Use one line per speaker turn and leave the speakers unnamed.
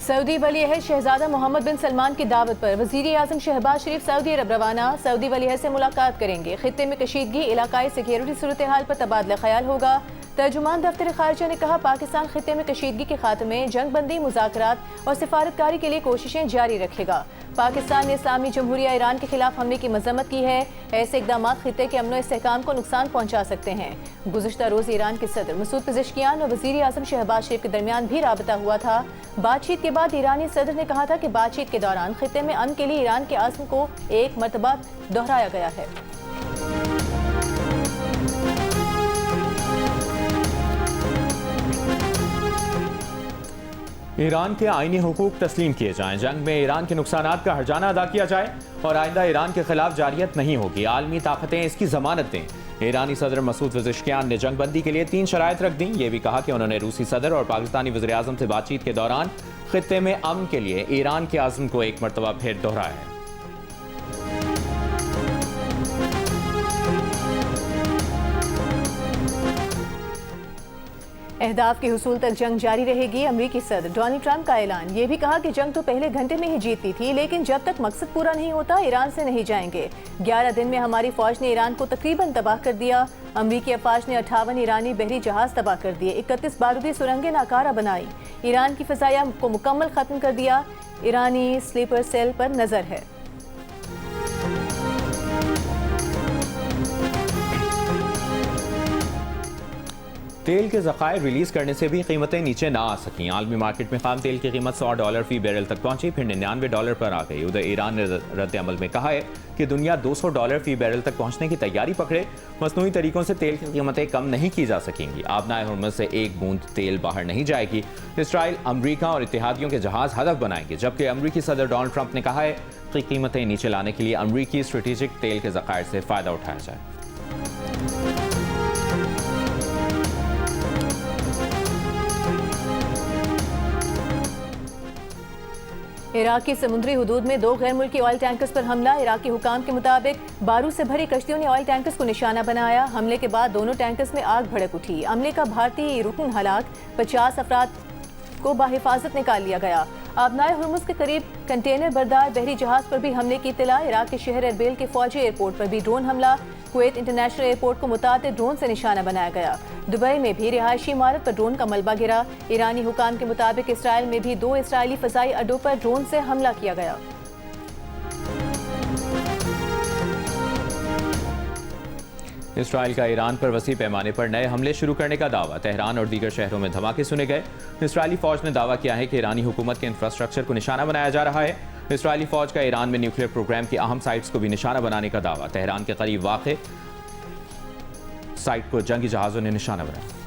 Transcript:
Saudi वली अहद शहजादा मोहम्मद बिन सलमान की दावत पर वज़ीर आज़म शहबाज शरीफ सऊदी अरब रवाना। सऊदी वली अहद से मुलाकात करेंगे। खित्ते में कशीदगी, इलाकाई सिक्योरिटी सूरत हाल पर तबादला ख्याल होगा। तर्जुमान दफ्तर खारजा ने कहा, पाकिस्तान खित्ते में कशीदगी के खात्मे, जंग बंदी, मुज़ाकरात और सिफारतकारी के लिए कोशिशें जारी रखेगा। पाकिस्तान ने इस्लामी जमहूरिया ईरान के खिलाफ हमले की मजम्मत की है। ऐसे इकदाम खित्ते के अमन इस्तेहकाम को नुकसान पहुंचा सकते हैं। गुज़िश्ता रोज़ ईरान के सदर मसूद पेज़ेश्कियान और वज़ीर आज़म शहबाज शरीफ के दरमियान भी राबता हुआ था। बातचीत के बाद ईरानी सदर ने कहा था कि बातचीत के दौरान खित्ते में अमन के लिए ईरान के आज़म को एक मरतबा दोहराया गया है।
ईरान के आईनी हुकूक तस्लीम किए जाएं, जंग में ईरान के नुकसानात का हर्जाना अदा किया जाए और आइंदा ईरान के खिलाफ जारियत नहीं होगी। आलमी ताकतें इसकी जमानत दें। ईरानी सदर मसूद पेज़ेश्कियान ने जंग बंदी के लिए 3 शराइत रख दी। ये भी कहा कि उन्होंने रूसी सदर और पाकिस्तानी वज़ीर आज़म से बातचीत के दौरान खित्ते में अमन के लिए ईरान के आज़म को एक मरतबा फिर दोहराया है।
अहदाफ के हुसूल तक जंग जारी रहेगी। अमरीकी सदर डोनाल्ड ट्रंप का ऐलान। ये भी कहा कि जंग तो पहले घंटे में ही जीती थी, लेकिन जब तक मकसद पूरा नहीं होता ईरान से नहीं जाएंगे। 11 दिन में हमारी फौज ने ईरान को तकरीबन तबाह कर दिया। अमरीकी अफवाज ने 58 ईरानी बहरी जहाज तबाह कर दिए। 31 बारूदी सुरंगें नाकारा बनाई। ईरान की फ़िज़ाया को मुकम्मल खत्म कर दिया। ईरानी स्लीपर सेल पर नजर है।
तेल के ज़खायर रिलीज करने से भी कीमतें नीचे ना आ सकीं। आलमी मार्केट में खाम तेल की कीमत $100 फी बैरल तक पहुंची, फिर $99 पर आ गई। उधर ईरान ने रद्द अमल में कहा है कि दुनिया $200 फी बैरल तक पहुंचने की तैयारी पकड़े। मसनूई तरीकों से तेल की कीमतें कम नहीं की जा सकेंगी। आबनाए हुर्मुज़ से एक बूंद तेल बाहर नहीं जाएगी। इसराइल, अमरीका और इत्तेहादियों के जहाज हदफ बनाएंगे, जबकि अमरीकी सदर डोनाल्ड ट्रंप ने कहा है कि कीमतें नीचे लाने के लिए अमरीकी स्ट्रेटेजिक तेल के ज़खायर से फ़ायदा उठाया जाए।
इराकी समुद्री हुदूद में 2 गैर मुल्की ऑयल टैंकर्स पर हमला। इराकी हुकाम के मुताबिक बारूद से भरी कश्तियों ने ऑयल टैंकर्स को निशाना बनाया। हमले के बाद दोनों टैंकर्स में आग भड़क उठी। हमले का भारतीय रुकन हलाक, 50 अफराद को बाहिफाजत निकाल लिया गया। आबनाए हुर्मुज़ के करीब कंटेनर बरदार बहरी जहाज पर भी हमले की इत्तला। इराक के शहर एरबिल के फौजी एयरपोर्ट पर भी ड्रोन हमला। कुवैत इंटरनेशनल एयरपोर्ट को मुतादिद ड्रोन से निशाना बनाया गया। दुबई में भी रिहायशी इमारत पर ड्रोन का मलबा गिरा। ईरानी हुकाम के मुताबिक इसराइल में भी 2 इसराइली फ़ज़ाई अड्डों पर ड्रोन से हमला किया गया।
इसराइल का ईरान पर वसी पैमाने पर नए हमले शुरू करने का दावा। तेहरान और दीगर शहरों में धमाके सुने गए। इसराइली फौज ने दावा किया है कि ईरानी हुकूमत के इंफ्रास्ट्रक्चर को निशाना बनाया जा रहा है। इसराइली फौज का ईरान में न्यूक्लियर प्रोग्राम की अहम साइट्स को भी निशाना बनाने का दावा। तेहरान के करीब वाक़े साइट को जंगी जहाज़ों ने निशाना बनाया।